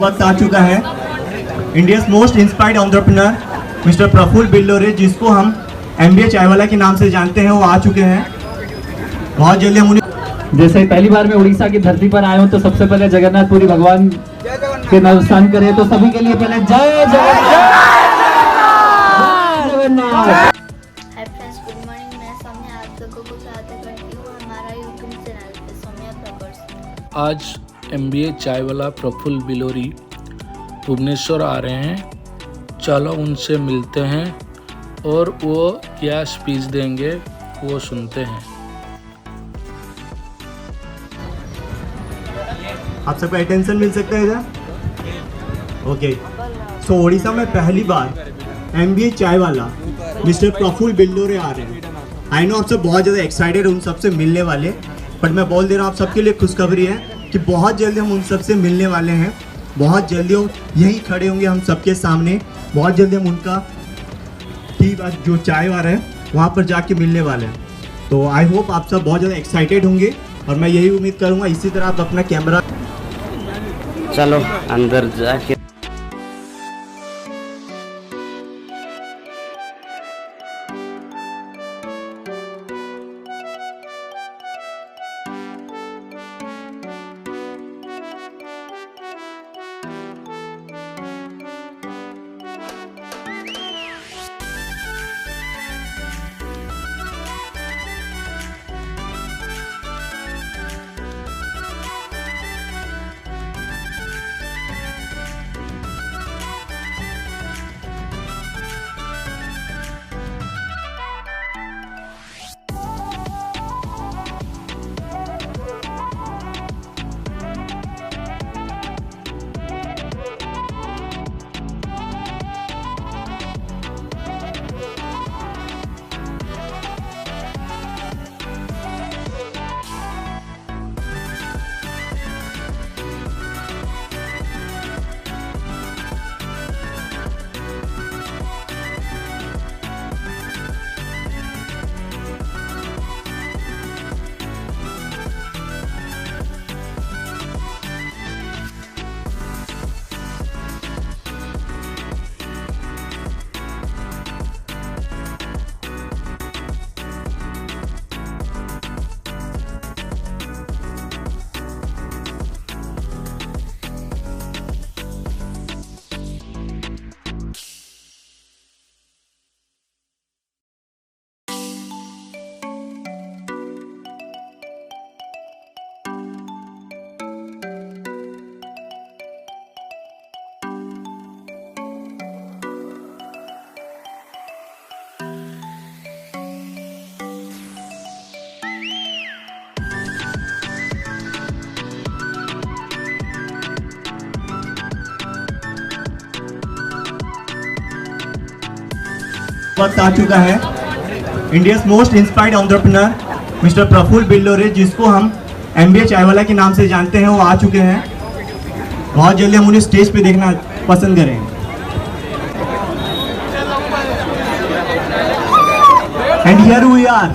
वक्त आ चुका है India's most inspired entrepreneur mister Prafull Billore, जिसको हम MBA चायवाला के नाम से जानते हैं, वो आ चुके हैं। बहुत जल्दी हम उन्हें जैसे पहली बार मैं उड़ीसा की धरती पर आया हूँ तो सबसे पहले जगन्नाथपुरी भगवान के नमस्कार करें। तो सभी के लिए पहले जय Jagannath. Hi friends, good morning. मैं सौम्या आप लोगों को स्वागत करती हूँ हमारा यूट्यूब चैनल पे सौम्या ब्लॉगर्स। आज MBA चायवाला प्रफुल्ल बिल्लोरे भुवनेश्वर आ रहे हैं। चलो उनसे मिलते हैं और वो क्या स्पीच देंगे वो सुनते हैं। आप सबको अटेंशन मिल सकता है इधर। ओके, सो उड़ीसा में पहली बार MBA चायवाला मिस्टर प्रफुल्ल बिल्लोरे आ रहे हैं। आई नो आप सब बहुत ज़्यादा एक्साइटेड उन सबसे मिलने वाले, बट मैं बोल दे रहा हूँ आप सबके लिए खुशखबरी है कि बहुत जल्दी हम उन सबसे मिलने वाले हैं। बहुत जल्दी वो यहीं खड़े होंगे हम सबके सामने। बहुत जल्दी हम उनका टी जो चाय वाला है वहाँ पर जाके मिलने वाले हैं। तो आई होप आप सब बहुत ज़्यादा एक्साइटेड होंगे और मैं यही उम्मीद करूँगा इसी तरह आप अपना कैमरा चलो अंदर जाके वक्त आ चुका है India's most inspired entrepreneur mister Prafull Billore, जिसको हम MBA चायवाला के नाम से जानते हैं, वो आ चुके हैं। बहुत जल्दी हम उन्हें स्टेज पे देखना पसंद करेंगे। And here we are.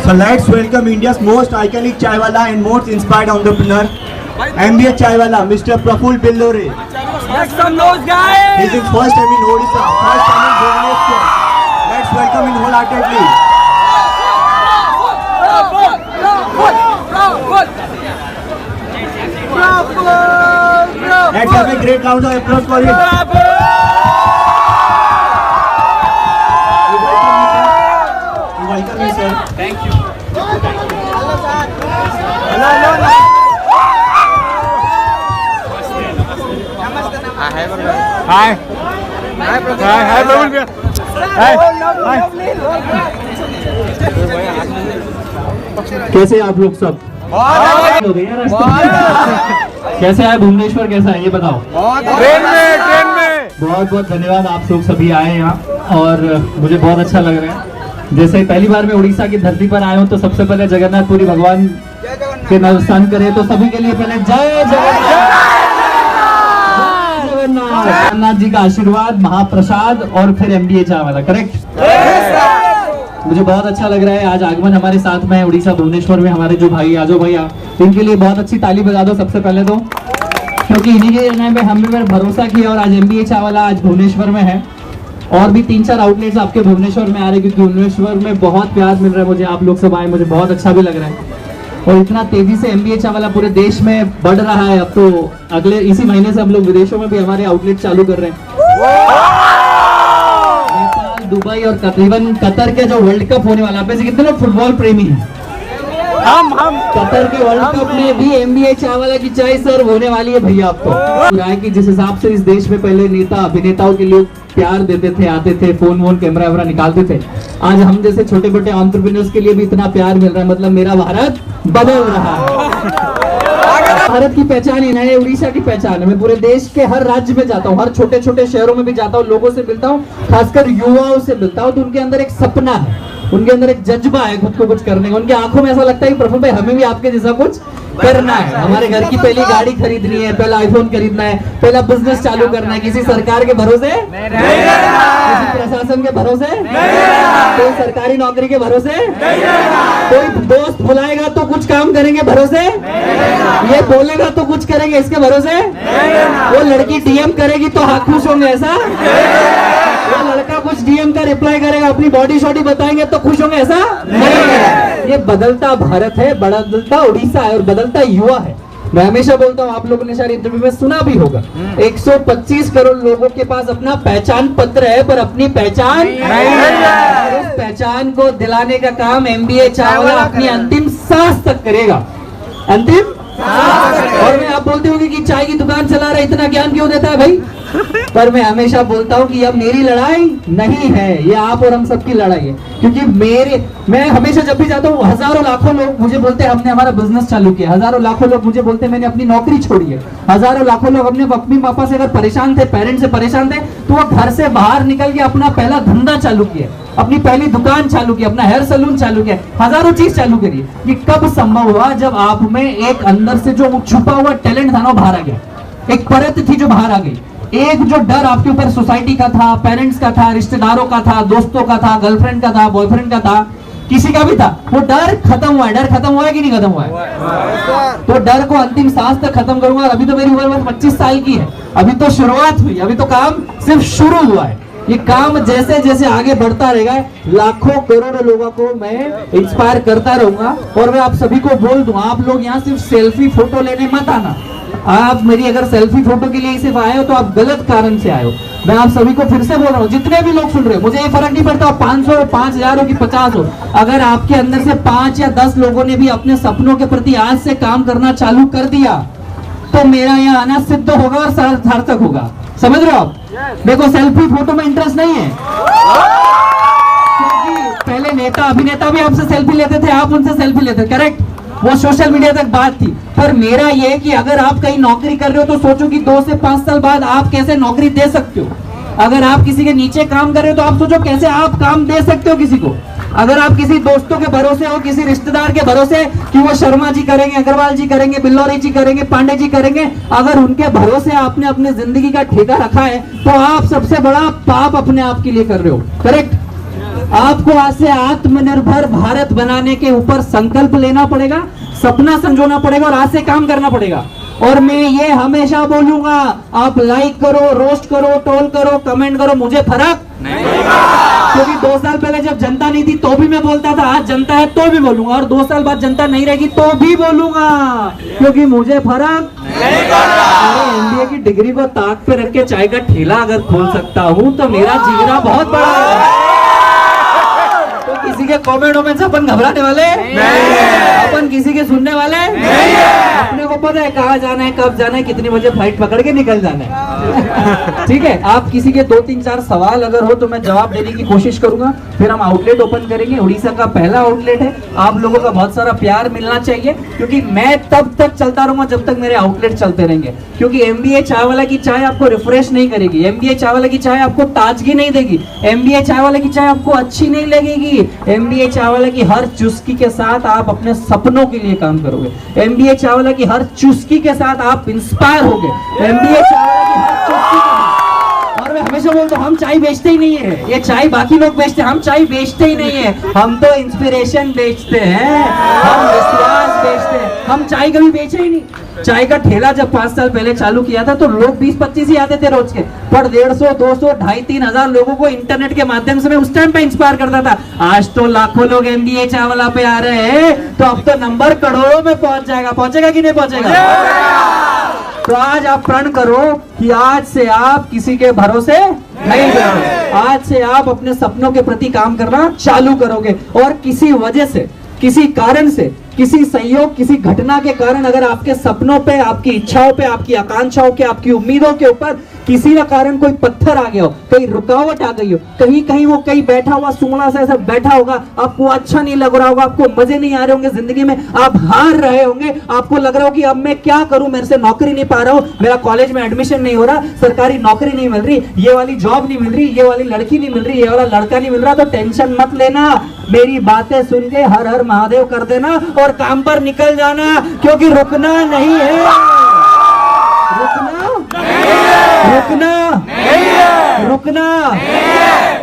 So let's welcome India's most iconic chaiwala and most inspired entrepreneur, MBA Chaiwala, Mr. Prafull Billore. Make some noise, guys! This is first time in Odisha, first time in Bhubaneswar. Let's welcome him wholeheartedly. Let's have a great round of applause for him. Welcome you, sir. Thank you. Hi. Hi, Prabhu. Hi. कैसे आप लोग सब? कैसे आए भुवनेश्वर, कैसा है ये बताओ? ट्रेन में। बहुत बहुत धन्यवाद, आप लोग सभी आए यहाँ और मुझे बहुत अच्छा लग रहा है। जैसे पहली बार मैं उड़ीसा की धरती पर आया हूँ तो सबसे पहले जगन्नाथपुरी भगवान के नमस्कार करें। तो सभी के लिए पहले जय जगन्नाथ। जगन्नाथ। जगन्नाथ जी का आशीर्वाद, महाप्रसाद और फिर MBA चाय वाला, करेक्ट? मुझे बहुत अच्छा लग रहा है आज आगमन हमारे साथ में है उड़ीसा भुवनेश्वर में हमारे जो भाई आजो भैया, इनके लिए बहुत अच्छी ताली बजा दो सबसे पहले तो, क्योंकि इन्हीं के निर्णय में हमने भरोसा किया और आज MBA चाय वाला आज भुवनेश्वर में है। और भी 3-4 आउटलेट्स आपके भुवनेश्वर में आ रहे हैं, क्योंकि भुवनेश्वर में बहुत प्यार मिल रहा है मुझे, आप लोग सब आए, मुझे बहुत अच्छा भी लग रहा है। और इतना तेजी से MBA चाय वाला पूरे देश में बढ़ रहा है। अब तो अगले इसी महीने से हम लोग विदेशों में भी हमारे आउटलेट चालू कर रहे हैं। नेपाल, दुबई और तकरीबन कतर के जो वर्ल्ड कप होने वाला है, कितने लोग फुटबॉल प्रेमी हैं? हम कतर के वर्ल्ड कप में भी MBA चाय वाला की चाय सर्व होने वाली है भैया आपको। राय की जिस हिसाब से इस देश में पहले नेता अभिनेताओं के लोग प्यार देते थे, आते थे, फोन वोन कैमरा वैमरा निकालते थे, आज हम जैसे छोटे छोटे एंटरप्रेन्योर्स के लिए भी इतना प्यार मिल रहा है। मतलब मेरा भारत बदल रहा है। भारत की पहचान ही नहीं, उड़ीसा की पहचान है। मैं पूरे देश के हर राज्य में जाता हूँ, हर छोटे छोटे शहरों में भी जाता हूँ, लोगों से मिलता हूँ, खासकर युवाओं से मिलता हूँ, तो उनके अंदर एक सपना है, उनके अंदर एक जज्बा है खुद को कुछ करने का। उनकी आंखों में ऐसा लगता है कि प्रफुल्ल भाई हमें भी आपके जैसा कुछ करना है, हमारे घर की पहली गाड़ी खरीदनी है, पहला आईफोन खरीदना है, पहला बिजनेस चालू करना है, किसी सरकार के भरोसे, किसी प्रशासन के भरोसे, कोई सरकारी नौकरी के भरोसे, कोई दोस्त बुलाएगा तो कुछ काम करेंगे भरोसे, ये बोलेगा तो कुछ करेंगे इसके भरोसे, वो लड़की DM करेगी तो हाथ खुश होंगे ऐसा, वो लड़का कुछ DM का रिप्लाई करेगा, अपनी बॉडी शॉडी बताएंगे तो खुश होंगे ऐसा नहीं है। ये बदलता भारत है, बदलता उड़ीसा है और बदलता युवा है। मैं हमेशा बोलता हूँ, आप लोगों ने शायद इंटरव्यू में सुना भी होगा, 125 करोड़ लोगों के पास अपना पहचान पत्र है पर अपनी पहचान नहीं है। उस पहचान को दिलाने का काम MBA चाय वाला अपनी अंतिम सांस तक करेगा, अंतिम। और मैं आप बोलते होंगे कि चाय की दुकान चला रहा है, इतना ज्ञान क्यों देता है भाई? पर मैं हमेशा बोलता हूँ कि अब मेरी लड़ाई नहीं है, ये आप और हम सबकी लड़ाई है। क्योंकि मैं हमेशा जब भी जाता हूँ, हजारों लाखों लोग मुझे बोलते हैं हमने हमारा बिजनेस चालू किया, हजारों लाखों लोग मुझे बोलते हैं मैंने अपनी नौकरी छोड़ी है, हजारों लाखों लोग अपने मम्मी पापा से अगर परेशान थे, पेरेंट्स से परेशान थे, तो वो घर से बाहर निकल के अपना पहला धंधा चालू किया, अपनी पहली दुकान चालू की, अपना हेयर सैलून चालू किया, हजारों चीज चालू करी। ये कब संभव हुआ? जब आप में एक अंदर से जो छुपा हुआ टैलेंट था ना, बाहर आ गया, एक परत थी जो बाहर आ गई, एक जो डर आपके ऊपर सोसाइटी का था, पेरेंट्स का था, रिश्तेदारों का था, दोस्तों का था, गर्लफ्रेंड का था, बॉयफ्रेंड का था, किसी का भी था, वो डर खत्म हुआ है। डर खत्म हुआ है कि नहीं खत्म हुआ है? तो डर को अंतिम सांस तक खत्म करूंगा। अभी तो मेरी उम्र बस 25 साल की है, अभी तो शुरुआत हुई, अभी तो काम सिर्फ शुरू हुआ है। ये काम जैसे जैसे आगे बढ़ता रहेगा, लाखों करोड़ों लोगों को मैं इंस्पायर करता रहूंगा। और मैं आप सभी को बोल दूं, आप लोग यहाँ सिर्फ सेल्फी फोटो लेने मत आना। आप मेरी अगर सेल्फी फोटो के लिए सिर्फ आए हो तो आप गलत कारण से आए हो। मैं आप सभी को फिर से बोल रहा हूँ, जितने भी लोग सुन रहे हो, मुझे ये फर्क नहीं पड़ता 500 हो, 5000 हो कि 50 हो, अगर आपके अंदर से 5 या 10 लोगों ने भी अपने सपनों के प्रति आज से काम करना चालू कर दिया, तो मेरा यहाँ आना सिद्ध होगा और सार्थक होगा। समझ रहे हो आप? देखो, सेल्फी फोटो में इंटरेस्ट नहीं है, क्योंकि पहले नेता अभिनेता भी आपसे सेल्फी लेते थे, आप उनसे सेल्फी लेते, करेक्ट? वो सोशल मीडिया तक बात थी। पर मेरा ये है कि अगर आप कहीं नौकरी कर रहे हो तो सोचो कि 2 से 5 साल बाद आप कैसे नौकरी दे सकते हो। अगर आप किसी के नीचे काम कर रहे हो तो आप सोचो कैसे आप काम दे सकते हो किसी को। अगर आप किसी दोस्तों के भरोसे हो, किसी रिश्तेदार के भरोसे कि वो शर्मा जी करेंगे, अग्रवाल जी करेंगे, बिल्लौरी जी करेंगे, पांडे जी करेंगे, अगर उनके भरोसे आपने अपने जिंदगी का ठेका रखा है तो आप सबसे बड़ा पाप अपने आप के लिए कर रहे हो, करेक्ट? आपको आज से आत्मनिर्भर भारत बनाने के ऊपर संकल्प लेना पड़ेगा, सपना संजोना पड़ेगा और आज से काम करना पड़ेगा। और मैं ये हमेशा बोलूंगा, आप लाइक करो, रोस्ट करो, ट्रोल करो, कमेंट करो, मुझे फर्क नहीं पड़ता। क्योंकि 2 साल पहले जब जनता नहीं थी तो भी मैं बोलता था, आज जनता है तो भी बोलूंगा, और 2 साल बाद जनता नहीं रहेगी तो भी बोलूंगा, क्योंकि मुझे फर्क नहीं पड़ता। अरे MBA की डिग्री को ताक पे रख के चाय का ठेला अगर खोल सकता हूँ तो मेरा जिगरा बहुत बड़ा है। तो किसी के कमेंटों में से अपन घबराने वाले नहीं, अपन किसी के सुनने वाले नहीं है। अपने को पता है कहाँ जाना है, कब जाना है, कितनी बजे फ्लाइट पकड़ के निकल जाना है। ठीक है, आप किसी के 2-3-4 सवाल अगर हो तो मैं जवाब देने की कोशिश करूंगा। फिर हम आउटलेट ओपन करेंगे, उड़ीसा का पहला आउटलेट है। आप लोगों का बहुत सारा प्यार मिलना चाहिए, क्योंकि मैं तब तक चलता रहूंगा जब तक मेरे आउटलेट चलते रहेंगे। क्योंकि MBA चाय वाला की चाय आपको रिफ्रेश नहीं करेगी, MBA चाय वाला की चाय आपको ताजगी नहीं देगी, MBA चाय वाला की चाय आपको अच्छी नहीं लगेगी। MBA चाय वाला की हर चुस्की के साथ आप अपने सपनों के लिए काम करोगे, MBA चाय वाला की हर चुस्की के साथ आप इंस्पायर होगे, MBA चाय वाला की हर चुस्की हमेशा बोलते हम चाय बेचते ही नहीं है, ये चाय बाकी लोग बेचते हैं, हम चाय बेचते ही नहीं है। हम तो इंस्पिरेशन बेचते हैं, हम विश्वास बेचते हैं, हम चाय कभी बेचे ही नहीं। चाय का ठेला जब 5 साल पहले चालू किया था तो लोग 20-25 ही आते थे रोज के, पर 150, 200, 2,500, 3,000 लोगों को इंटरनेट के माध्यम से मैं उस टाइम पे इंस्पायर करता था। आज तो लाखों लोग MBA चाय वाला पे आ रहे हैं, तो अब तो नंबर करोड़ों में पहुंच जाएगा। पहुंचेगा कि नहीं पहुंचेगा? तो आज आप प्रण करो कि आज से आप किसी के भरोसे नहीं रहोगे, आज से आप अपने सपनों के प्रति काम करना चालू करोगे। और किसी वजह से, किसी कारण से, किसी संयोग, किसी घटना के कारण अगर आपके सपनों पे, आपकी इच्छाओं पे, आपकी आकांक्षाओं के, आपकी उम्मीदों के ऊपर किसी ना कारण कोई पत्थर आ गया हो, कहीं रुकावट आ गई हो, कहीं कहीं वो कहीं बैठा हुआ सुमड़ा सा ऐसा बैठा होगा, आपको अच्छा नहीं लग रहा होगा, आपको मजे नहीं आ रहे होंगे जिंदगी में, आप हार रहे होंगे, आपको लग रहा हो कि अब मैं क्या करूं, मेरे से नौकरी नहीं पा रहा हूं, मेरा कॉलेज में एडमिशन नहीं हो रहा, सरकारी नौकरी नहीं मिल रही, ये वाली जॉब नहीं मिल रही, ये वाली लड़की नहीं मिल रही, ये वाला लड़का नहीं मिल रहा, तो टेंशन मत लेना, मेरी बातें सुन के हर हर महादेव कर देना और काम पर निकल जाना, क्योंकि रुकना नहीं है, रुकना रुकना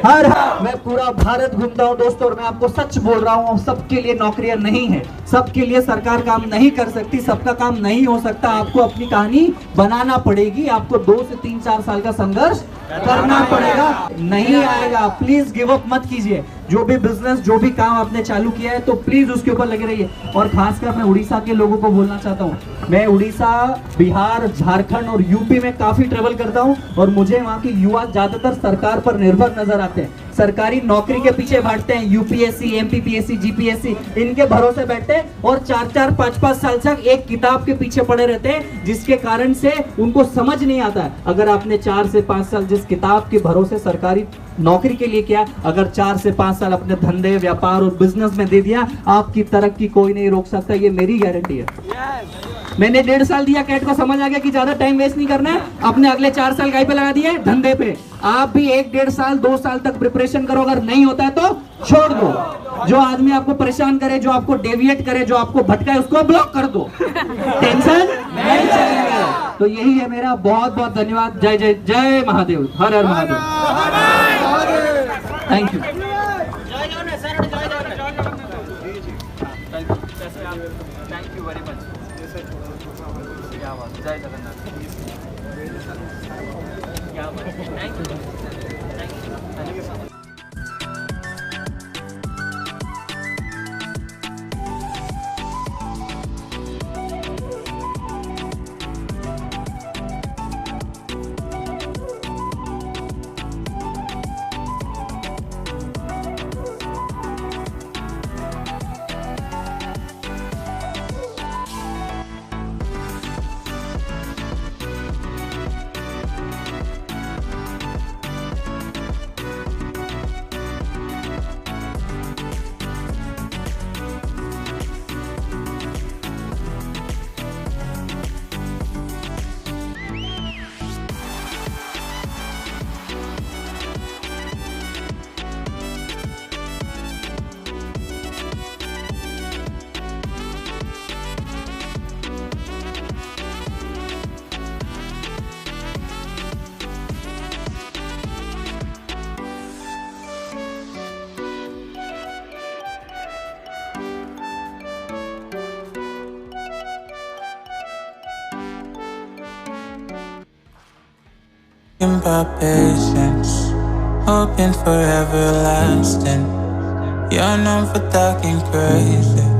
हर मैं पूरा भारत घूमता हूँ दोस्तों, और मैं आपको सच बोल रहा हूँ, सबके लिए नौकरियां नहीं है, सबके लिए सरकार काम नहीं कर सकती, सबका काम नहीं हो सकता। आपको अपनी कहानी बनाना पड़ेगी, आपको 2 से 3-4 साल का संघर्ष करना पड़ेगा, नहीं आएगा। प्लीज गिव अप मत कीजिए, जो भी बिजनेस, जो भी काम आपने चालू किया है तो प्लीज उसके ऊपर लगे रहिए। और खासकर मैं उड़ीसा के लोगों को बोलना चाहता हूँ, मैं उड़ीसा, बिहार, झारखंड और यूपी में काफी ट्रेवल करता हूँ, और मुझे वहाँ के युवा ज्यादातर सरकार पर निर्भर नजर आते हैं, सरकारी नौकरी के पीछे भागते हैं, UPSC, MPPSC, GPSC इनके भरोसे बैठते हैं, और 4-4, 5-5 साल तक एक किताब के पीछे पड़े रहते हैं, जिसके कारण से उनको समझ नहीं आता है। अगर आपने 4 से 5 साल जिस किताब के भरोसे सरकारी नौकरी के लिए किया, अगर 4 से 5 साल अपने धंधे, व्यापार और बिजनेस में दे दिया, आपकी तरक्की कोई नहीं रोक सकता, ये मेरी गारंटी है। मैंने 1.5 साल दिया कैट को, समझ आ गया कि ज्यादा टाइम वेस्ट नहीं करना है, अपने अगले 4 साल गाय पे लगा दिए धंधे पे। आप भी 1-1.5 साल, 2 साल तक प्रिपरेशन करो, अगर नहीं होता है तो छोड़ दो। जो आदमी आपको परेशान करे, जो आपको डेविएट करे, जो आपको भटकाए, उसको ब्लॉक कर दो, टेंशन नहीं चलेगा। तो यही है मेरा, बहुत बहुत धन्यवाद। जय जय जय महादेव, हर हर Mahadev, thank you. Thank you very much. क्या बात, जय जगन्नाथ। क्या बात, thank you, thank you so much. About patience, hoping for everlasting. You're known for talking crazy.